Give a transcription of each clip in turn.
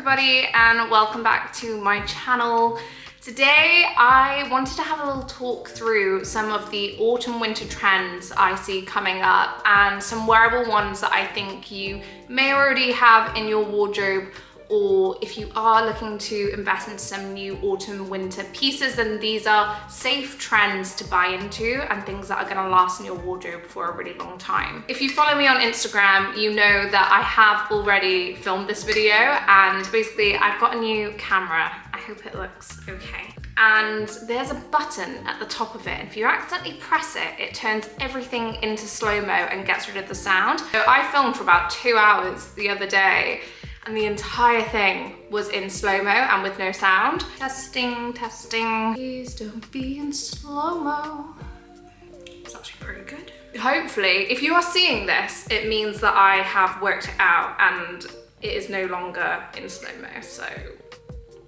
everybody and welcome back to my channel. Today I wanted to have a little talk through some of the autumn winter trends I see coming up and some wearable ones that I think you may already have in your wardrobe, or if you are looking to invest in some new autumn winter pieces, then these are safe trends to buy into and things that are going to last in your wardrobe for a really long time. If you follow me on Instagram, you know that I have already filmed this video, and basically I've got a new camera. I hope it looks okay. And there's a button at the top of it. If you accidentally press it, it turns everything into slow-mo and gets rid of the sound. So I filmed for about 2 hours the other day, and the entire thing was in slow-mo and with no sound. Testing, testing. Please don't be in slow-mo. It's actually pretty good. Hopefully, if you are seeing this, it means that I have worked it out and it is no longer in slow-mo, so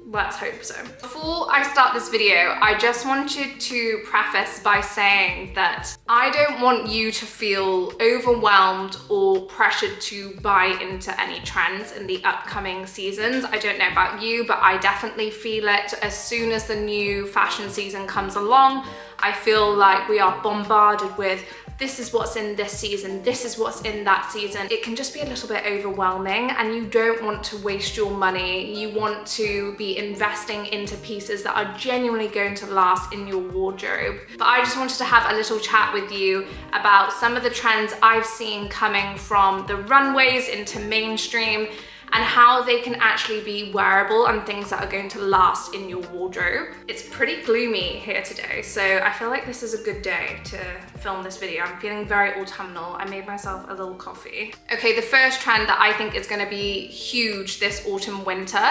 let's hope so. Before I start this video, I just wanted to preface by saying that I don't want you to feel overwhelmed or pressured to buy into any trends in the upcoming seasons. I don't know about you, but I definitely feel it. As soon as the new fashion season comes along, I feel like we are bombarded with this is what's in this season, this is what's in that season. It can just be a little bit overwhelming, and you don't want to waste your money. You want to be investing into pieces that are genuinely going to last in your wardrobe. But I just wanted to have a little chat with you about some of the trends I've seen coming from the runways into mainstream, and how they can actually be wearable and things that are going to last in your wardrobe. It's pretty gloomy here today, so I feel like this is a good day to film this video. I'm feeling very autumnal. I made myself a little coffee. Okay, the first trend that I think is gonna be huge this autumn winter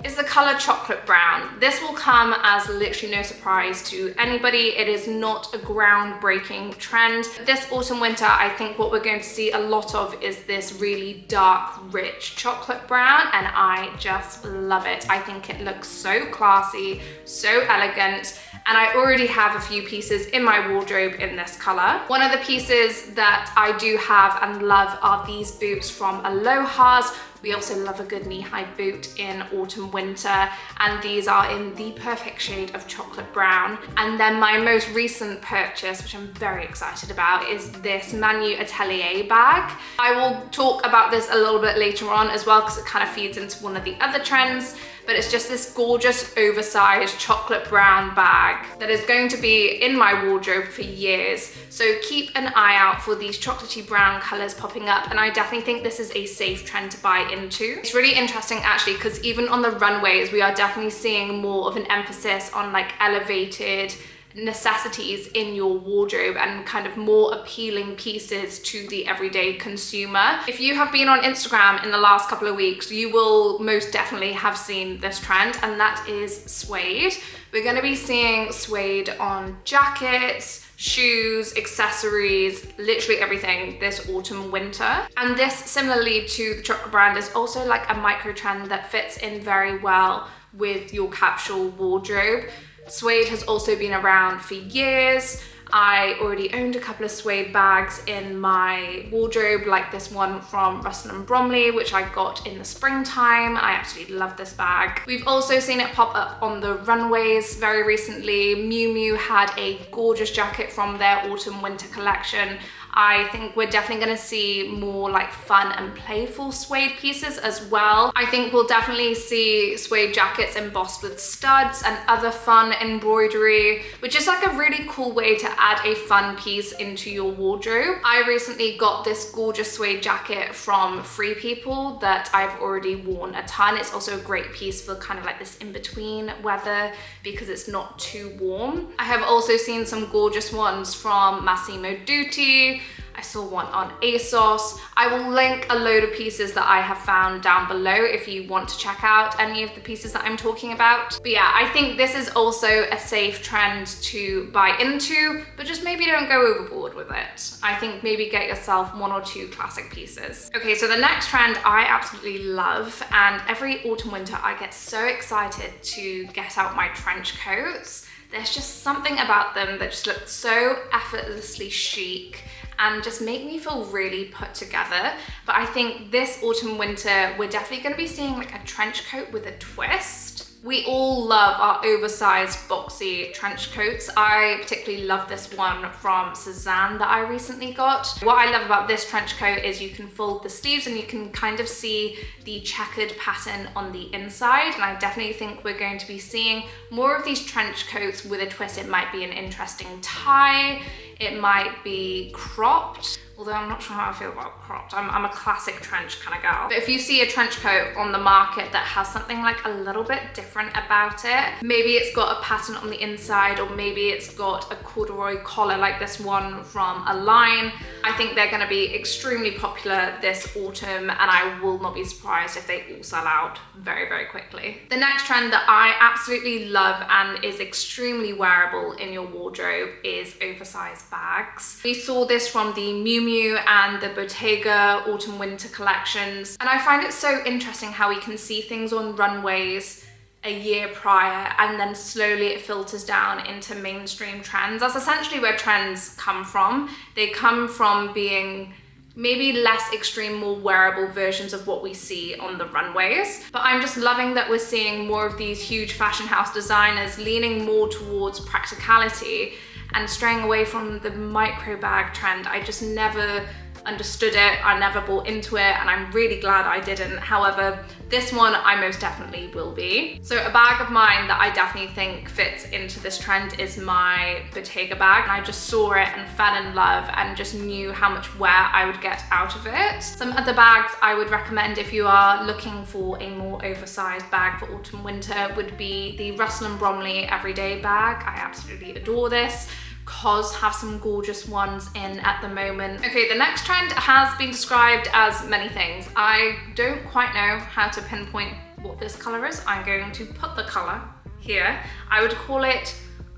is the color chocolate brown. This will come as literally no surprise to anybody. It is not a groundbreaking trend. This autumn winter, I think what we're going to see a lot of is this really dark, rich chocolate brown, and I just love it. I think it looks so classy, so elegant, and I already have a few pieces in my wardrobe in this color. One of the pieces that I do have and love are these boots from Aloha's. We also love a good knee-high boot in autumn winter, and these are in the perfect shade of chocolate brown. And then my most recent purchase, which I'm very excited about, is this Manu Atelier bag. I will talk about this a little bit later on as well, because it kind of feeds into one of the other trends, but it's just this gorgeous oversized chocolate brown bag that is going to be in my wardrobe for years. So keep an eye out for these chocolatey brown colors popping up, and I definitely think this is a safe trend to buy into. It's really interesting actually, because even on the runways, we are definitely seeing more of an emphasis on like elevated necessities in your wardrobe and kind of more appealing pieces to the everyday consumer. If you have been on Instagram in the last couple of weeks, you will most definitely have seen this trend, and that is suede. We're going to be seeing suede on jackets, shoes, accessories, literally everything this autumn winter. And this, similarly to the chocolate brand, is also like a micro trend that fits in very well with your capsule wardrobe. Suede has also been around for years. I already owned a couple of suede bags in my wardrobe, like this one from Russell & Bromley, which I got in the springtime. I absolutely love this bag. We've also seen it pop up on the runways very recently. Miu Miu had a gorgeous jacket from their autumn winter collection. I think we're definitely going to see more like fun and playful suede pieces as well. I think we'll definitely see suede jackets embossed with studs and other fun embroidery, which is like a really cool way to add a fun piece into your wardrobe. I recently got this gorgeous suede jacket from Free People that I've already worn a ton. It's also a great piece for kind of like this in-between weather because it's not too warm. I have also seen some gorgeous ones from Massimo Dutti. I saw one on ASOS. I will link a load of pieces that I have found down below if you want to check out any of the pieces that I'm talking about. But yeah, I think this is also a safe trend to buy into, but just maybe don't go overboard with it. I think maybe get yourself 1 or 2 classic pieces. Okay, so the next trend I absolutely love, and every autumn winter I get so excited to get out my trench coats. There's just something about them that just looks so effortlessly chic and just make me feel really put together. But I think this autumn winter, we're definitely gonna be seeing like a trench coat with a twist. We all love our oversized boxy trench coats. I particularly love this one from Suzanne that I recently got. What I love about this trench coat is you can fold the sleeves and you can kind of see the checkered pattern on the inside. And I definitely think we're going to be seeing more of these trench coats with a twist. It might be an interesting tie, it might be cropped. Although I'm not sure how I feel about cropped. I'm a classic trench kind of girl. But if you see a trench coat on the market that has something like a little bit different about it, maybe it's got a pattern on the inside, or maybe it's got a corduroy collar like this one from Aligne, I think they're gonna be extremely popular this autumn, and I will not be surprised if they all sell out very, very quickly. The next trend that I absolutely love and is extremely wearable in your wardrobe is oversized bags. We saw this from the Miu and the Bottega autumn winter collections, and I find it so interesting how we can see things on runways a year prior and then slowly it filters down into mainstream trends. That's essentially where trends come from. They come from being maybe less extreme, more wearable versions of what we see on the runways. But I'm just loving that we're seeing more of these huge fashion house designers leaning more towards practicality and straying away from the micro bag trend. I just never understood it, I never bought into it, and I'm really glad I didn't. However, this one I most definitely will be. So a bag of mine that I definitely think fits into this trend is my Bottega bag. And I just saw it and fell in love and just knew how much wear I would get out of it. Some other bags I would recommend if you are looking for a more oversized bag for autumn winter would be the Russell & Bromley Everyday bag. I absolutely adore this. COS have some gorgeous ones in at the moment. Okay, the next trend has been described as many things. I don't quite know how to pinpoint what this color is. I'm going to put the color here. I would call it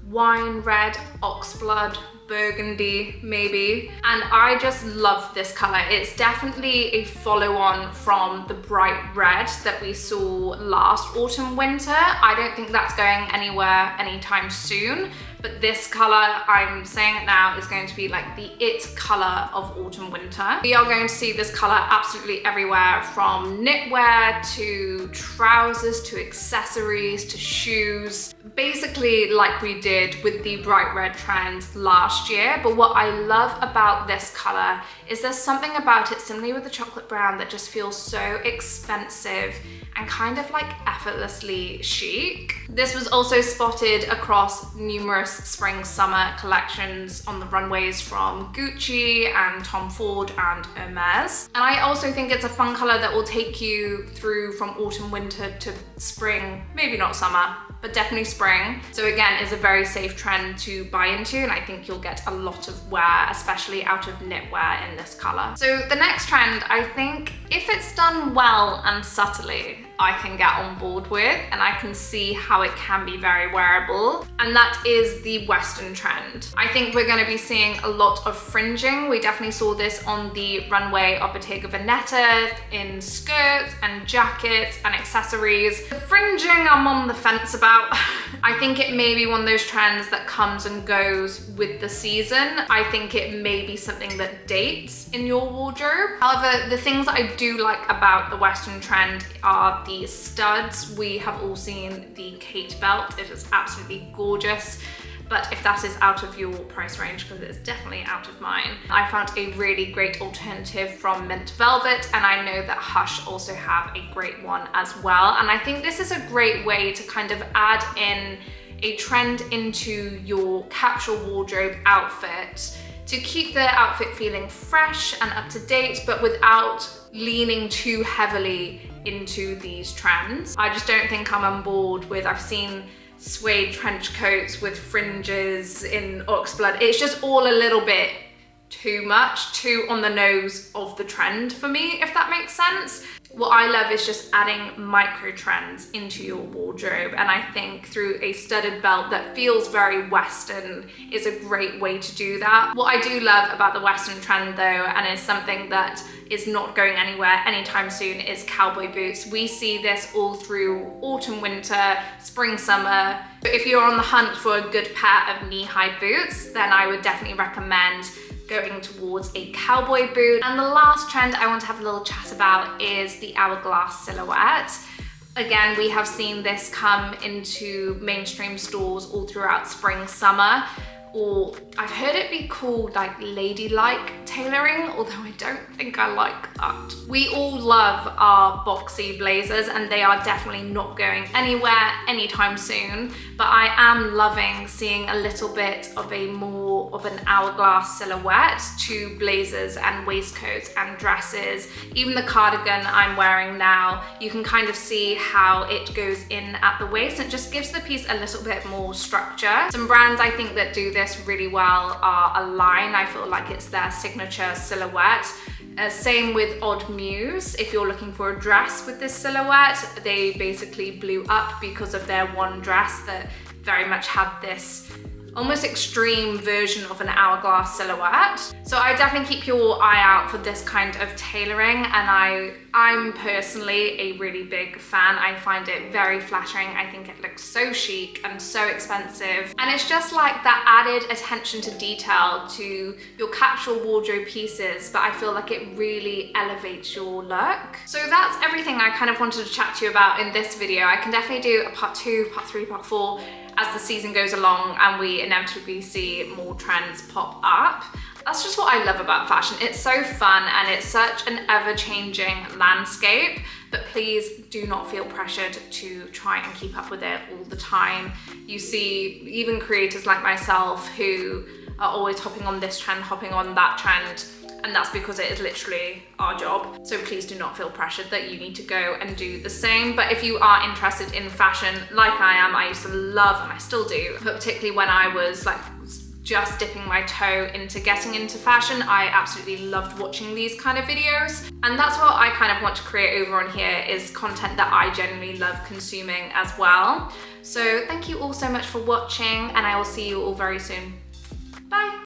wine red, oxblood, burgundy maybe, and I just love this color. It's definitely a follow-on from the bright red that we saw last autumn winter. I don't think that's going anywhere anytime soon, but this color, I'm saying it now, is going to be like the it color of autumn winter. We are going to see this color absolutely everywhere, from knitwear to trousers to accessories to shoes, basically like we did with the bright red trends last year. But what I love about this color is there's something about it, similarly with the chocolate brown, that just feels so expensive and kind of like effortlessly chic. This was also spotted across numerous spring summer collections on the runways from Gucci and Tom Ford and Hermes. And I also think it's a fun color that will take you through from autumn winter to spring, maybe not summer, but definitely spring. So again, it's a very safe trend to buy into, and I think you'll get a lot of wear, especially out of knitwear in this color. So the next trend, I think if it's done well and subtly, I can get on board with, and I can see how it can be very wearable, and that is the Western trend. I think we're going to be seeing a lot of fringing. We definitely saw this on the runway of Bottega Veneta in skirts and jackets and accessories. The fringing I'm on the fence about. I think it may be one of those trends that comes and goes with the season. I think it may be something that dates in your wardrobe. However, the things that I do like about the Western trend are the studs. We have all seen the Kate belt. It is absolutely gorgeous. But if that is out of your price range, because it's definitely out of mine, I found a really great alternative from Mint Velvet, and I know that Hush also have a great one as well. And I think this is a great way to kind of add in a trend into your capsule wardrobe outfit to keep the outfit feeling fresh and up to date, but without leaning too heavily into these trends. I just don't think I'm on board with, I've seen suede trench coats with fringes in oxblood. It's just all a little bit too much, too on the nose of the trend for me, if that makes sense. What I love is just adding micro trends into your wardrobe, and I think through a studded belt that feels very Western is a great way to do that. What I do love about the Western trend though, and is something that is not going anywhere anytime soon, is cowboy boots. We see this all through autumn, winter, spring, summer. But if you're on the hunt for a good pair of knee-high boots, then I would definitely recommend going towards a cowboy boot. And the last trend I want to have a little chat about is the Hourglass Silhouette. Again, we have seen this come into mainstream stores all throughout spring, summer, or I've heard it be called like ladylike tailoring, although I don't think I like that. We all love our boxy blazers and they are definitely not going anywhere anytime soon, but I am loving seeing a little bit of a more of an hourglass silhouette to blazers and waistcoats and dresses. Even the cardigan I'm wearing now, you can kind of see how it goes in at the waist. It just gives the piece a little bit more structure. Some brands I think that do this really well are Aligne. I feel like it's their signature silhouette. Same with Muse. If you're looking for a dress with this silhouette, they basically blew up because of their one dress that very much had this almost extreme version of an hourglass silhouette. So I definitely keep your eye out for this kind of tailoring, and I'm personally a really big fan. I find it very flattering. I think it looks so chic and so expensive, and it's just like that added attention to detail to your capsule wardrobe pieces, but I feel like it really elevates your look. So that's everything I kind of wanted to chat to you about in this video. I can definitely do a part 2, part 3, part 4 as the season goes along and we inevitably see more trends pop up. That's just what I love about fashion. It's so fun and it's such an ever-changing landscape, but please do not feel pressured to try and keep up with it all the time. You see even creators like myself who are always hopping on this trend, hopping on that trend, and that's because it is literally our job. So please do not feel pressured that you need to go and do the same. But if you are interested in fashion like I am, I used to love, and I still do, but particularly when I was like just dipping my toe into getting into fashion, I absolutely loved watching these kind of videos. And that's what I kind of want to create over on here, is content that I genuinely love consuming as well. So thank you all so much for watching, and I will see you all very soon. Bye.